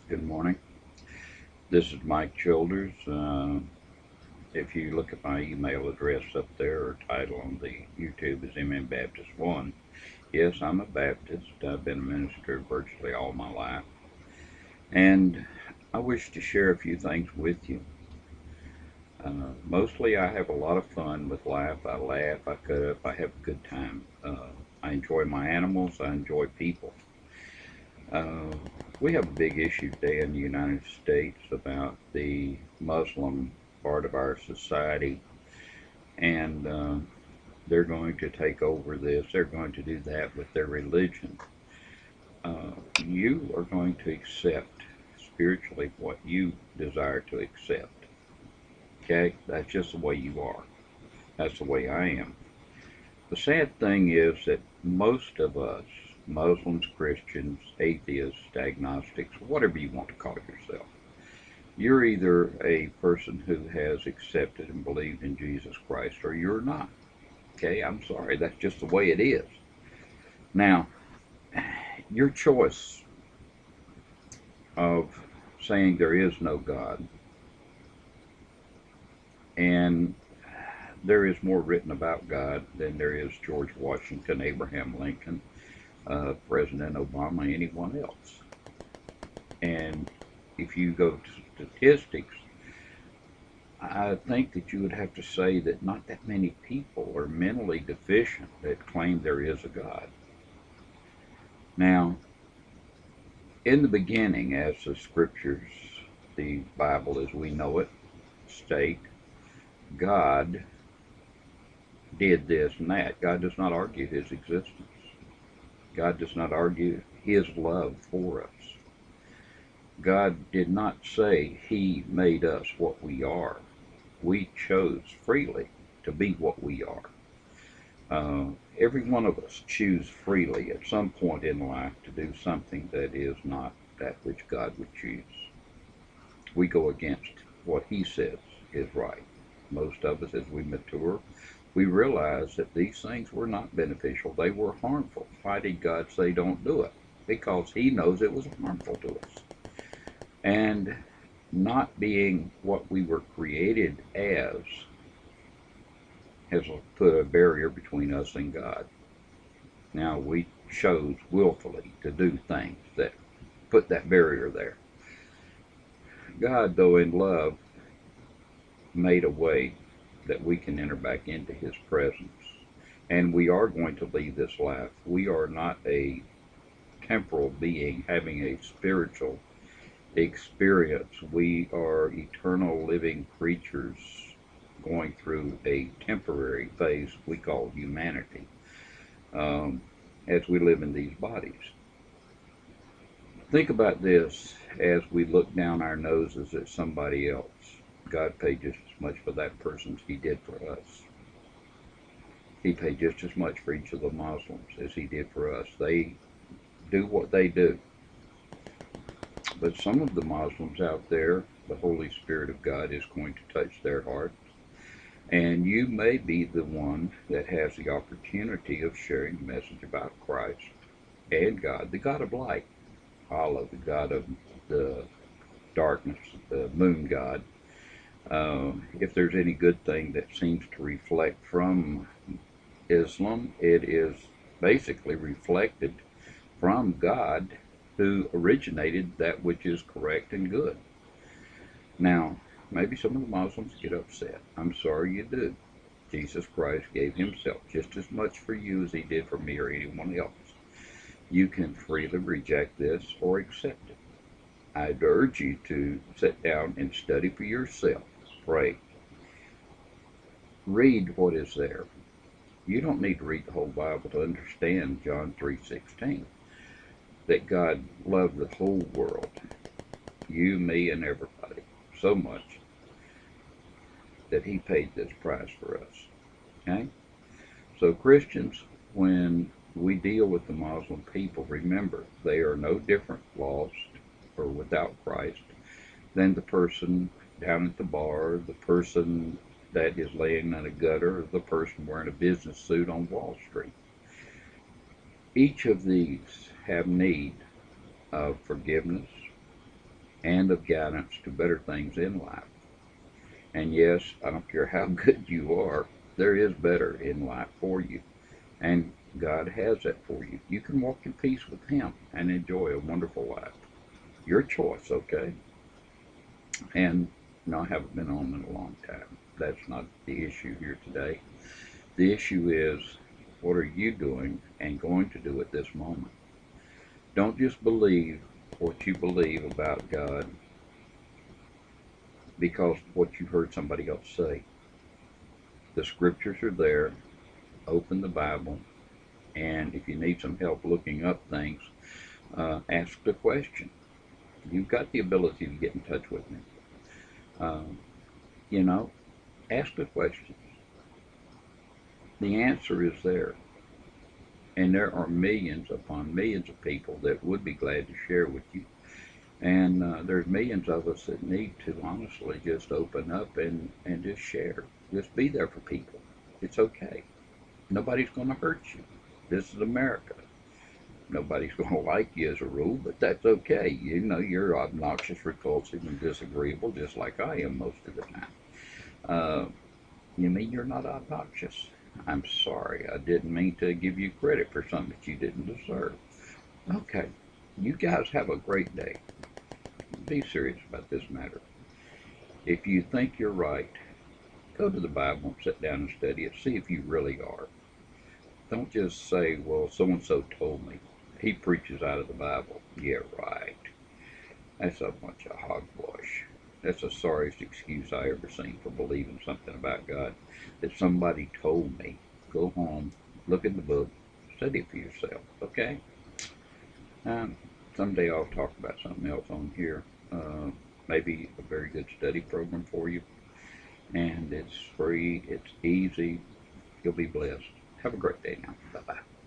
Good morning. This is Mike Childers. If you look at my email address up there, or title on the YouTube is MN Baptist 1. Yes, I'm a Baptist. I've been a minister virtually all my life. And I wish to share a few things with you. Mostly I have a lot of fun with life. I laugh, I cut up, I have a good time. I enjoy my animals, I enjoy people. Uh, we have a big issue today in the United States about the Muslim part of our society, and they're going to take over this. They're going to do that with their religion. You are going to accept spiritually what you desire to accept. Okay? That's just the way you are. That's the way I am. The sad thing is that most of us, Muslims, Christians, atheists, agnostics, whatever you want to call yourself, you're either a person who has accepted and believed in Jesus Christ or you're not. Okay, I'm sorry, that's just the way it is. Now, your choice of saying there is no God, and there is more written about God than there is George Washington, Abraham Lincoln, President Obama, anyone else. And if you go to statistics, I think that you would have to say that not that many people are mentally deficient that claim there is a God. Now, in the beginning, as the scriptures, the Bible as we know it, state, God did this and that. God does not argue his existence. God does not argue his love for us. God did not say he made us what we are. We chose freely to be what we are. Every one of us choose freely at some point in life to do something that is not that which God would choose. We go against what he says is right. Most of us, as we mature, we realize that these things were not beneficial. They were harmful. Why did God say don't do it? Because he knows it was harmful to us. And not being what we were created as has put a barrier between us and God. Now we chose willfully to do things that put that barrier there. God, though in love, made a way that we can enter back into his presence. And we are going to leave this life. We are not a temporal being having a spiritual experience. We are eternal living creatures going through a temporary phase we call humanity, um, as we live in these bodies. Think about this as we look down our noses at somebody else. God paid just as much for that person as he did for us. He paid just as much for each of the Muslims as he did for us. They do what they do. But some of the Muslims out there, the Holy Spirit of God is going to touch their heart. And you may be the one that has the opportunity of sharing the message about Christ and God, the God of light, Allah, the God of the darkness, the moon God. If there's any good thing that seems to reflect from Islam, it is basically reflected from God who originated that which is correct and good. Now, maybe some of the Muslims get upset. I'm sorry you do. Jesus Christ gave himself just as much for you as he did for me or anyone else. You can freely reject this or accept it. I'd urge you to sit down and study for yourself. Pray. Read what is there. You don't need to read the whole Bible to understand John 3:16, that God loved the whole world, you, me, and everybody, so much that he paid this price for us. Okay? So Christians, when we deal with the Muslim people, remember they are no different, lost or without Christ, than the person down at the bar, the person that is laying in a gutter, or the person wearing a business suit on Wall Street. Each of these have need of forgiveness, and of guidance to better things in life. And yes, I don't care how good you are, there is better in life for you. And God has that for you. You can walk in peace with Him and enjoy a wonderful life. Your choice, okay? And no, I haven't been on in a long time. That's not the issue here today. The issue is, what are you doing and going to do at this moment? Don't just believe what you believe about God because of what you heard somebody else say. The scriptures are there. Open the Bible, and if you need some help looking up things, ask the question. You've got the ability to get in touch with me. Um, you know, ask the question. The answer is there. And there are millions upon millions of people that would be glad to share with you. And there's millions of us that need to honestly just open up and just share. Just be there for people. It's okay. Nobody's going to hurt you. This is America. Nobody's going to like you as a rule, but that's okay. You know, you're obnoxious, repulsive, and disagreeable, just like I am most of the time. Uh, you mean you're not obnoxious? I'm sorry. I didn't mean to give you credit for something that you didn't deserve. Okay. You guys have a great day. Be serious about this matter. If you think you're right, go to the Bible and sit down and study it. See if you really are. Don't just say, well, so and so told me. He preaches out of the Bible. Yeah, right. That's a bunch of hogwash. That's the sorriest excuse I ever seen for believing something about God. That somebody told me. Go home, look in the book, study it for yourself, okay? Um, Someday I'll talk about something else on here. Maybe a very good study program for you. And it's free, it's easy. You'll be blessed. Have a great day now. Bye bye.